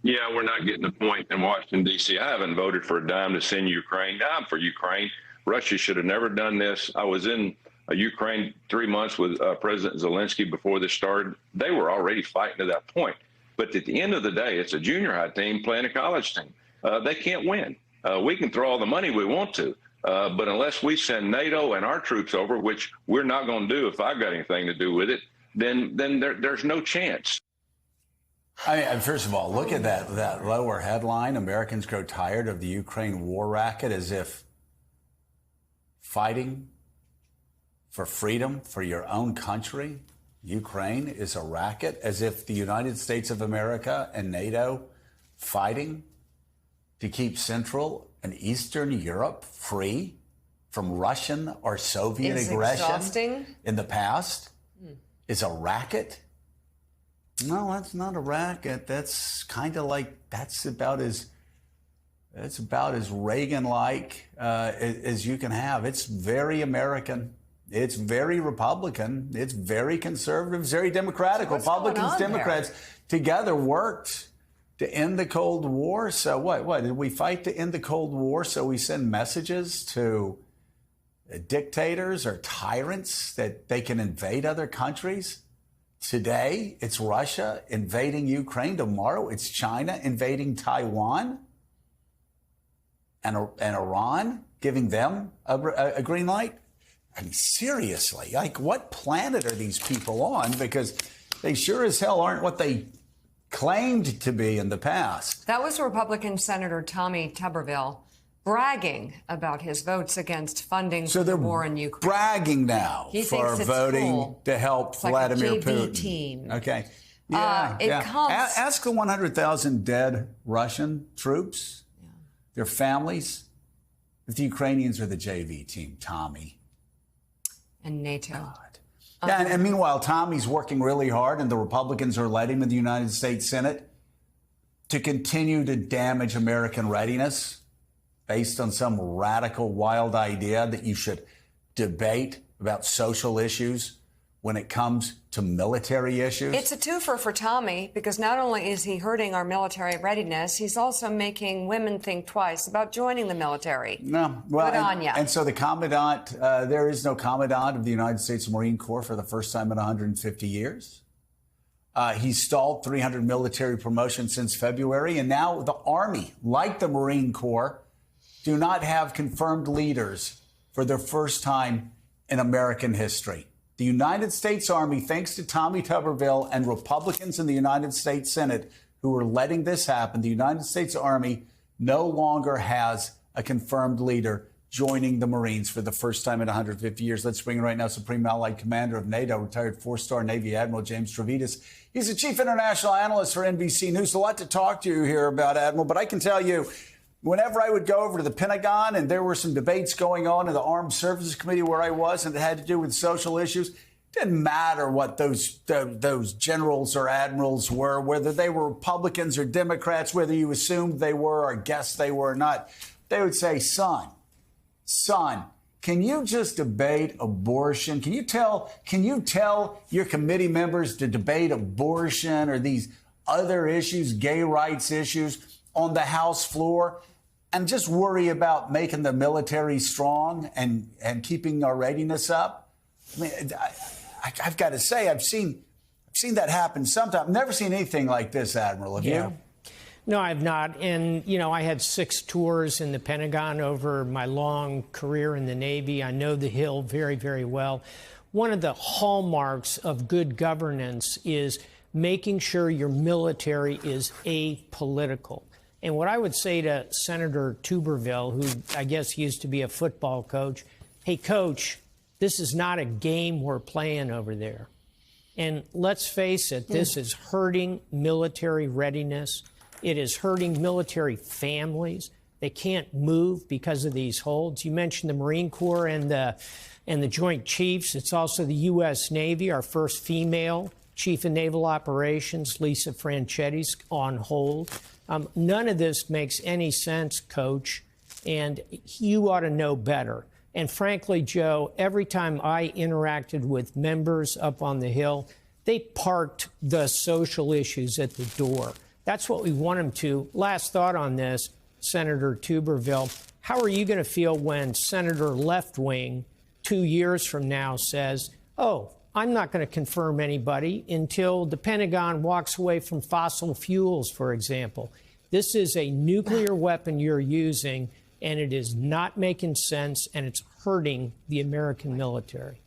Yeah, we're not getting the point in Washington, D.C. I haven't voted for a dime to send Ukraine. I'm for Ukraine. Russia should have never done this. I was in Ukraine 3 months with President Zelensky before this started. They were already fighting to that point. But at the end of the day, it's a junior high team playing a college team. They can't win. We can throw all the money we want to. But unless we send NATO and our troops over, which we're not going to do if I've got anything to do with it, then there's no chance. I mean, first of all, look at that lower headline. Americans grow tired of the Ukraine war racket, as if fighting for freedom for your own country, Ukraine, is a racket, as if the United States of America and NATO fighting to keep Central and Eastern Europe free from Russian or Soviet aggression in the past is a racket. No, that's not a racket. That's kind of like, that's about as Reagan-like as you can have. It's very American. It's very Republican. It's very conservative. It's very Democratic. So Republicans, Democrats there? Together worked to end the Cold War. So what? Did we fight to end the Cold War so we send messages to dictators or tyrants that they can invade other countries? Today, it's Russia invading Ukraine. Tomorrow, it's China invading Taiwan and Iran, giving them a green light. I mean, seriously, like, what planet are these people on? Because they sure as hell aren't what they claimed to be in the past. That was Republican Senator Tommy Tuberville bragging about his votes against funding for the war in Ukraine. Bragging now for voting cool. to help it's Vladimir like a JV Putin. Team. Okay. Yeah, comes. Ask the 100,000 dead Russian troops, their families, if the Ukrainians are the JV team, Tommy. And NATO. God. Yeah, and meanwhile, Tommy's working really hard, and the Republicans are letting him in the United States Senate to continue to damage American readiness based on some radical, wild idea that you should debate about social issues when it comes to military issues. It's a twofer for Tommy, because not only is he hurting our military readiness, he's also making women think twice about joining the military. No, well, Good on ya. And so the commandant, there is no commandant of the United States Marine Corps for the first time in 150 years. He stalled 300 military promotions since February, and now the Army, like the Marine Corps, do not have confirmed leaders for the first time in American history. The United States Army, thanks to Tommy Tuberville and Republicans in the United States Senate who are letting this happen, the United States Army no longer has a confirmed leader joining the Marines for the first time in 150 years. Let's bring in right now Supreme Allied Commander of NATO, retired four-star Navy Admiral James Stavridis. He's the chief international analyst for NBC News. A lot to talk to you here about, Admiral, but I can tell you, whenever I would go over to the Pentagon and there were some debates going on in the Armed Services Committee where I was, and it had to do with social issues, it didn't matter what those generals or admirals were, whether they were Republicans or Democrats, whether you assumed they were or guessed they were or not. They would say, son, can you just debate abortion? Can you tell your committee members to debate abortion or these other issues, gay rights issues, on the House floor, and just worry about making the military strong and keeping our readiness up? I mean, I've got to say, I've seen that happen sometimes. I've never seen anything like this, Admiral. Have you? No, I've not. And, I had 6 tours in the Pentagon over my long career in the Navy. I know the Hill very, very well. One of the hallmarks of good governance is making sure your military is apolitical. And what I would say to Senator Tuberville, who I guess used to be a football coach, hey, Coach, this is not a game we're playing over there. And let's face it, this is hurting military readiness. It is hurting military families. They can't move because of these holds. You mentioned the Marine Corps and the Joint Chiefs. It's also the U.S. Navy. Our first female Chief of Naval Operations, Lisa Franchetti's on hold. None of this makes any sense, Coach, and you ought to know better. And frankly, Joe, every time I interacted with members up on the Hill, they parked the social issues at the door. That's what we want him to. Last thought on this, Senator Tuberville. How are you going to feel when Senator Left Wing 2 years from now says, oh, I'm not going to confirm anybody until the Pentagon walks away from fossil fuels, for example? This is a nuclear weapon you're using, and it is not making sense, and it's hurting the American military.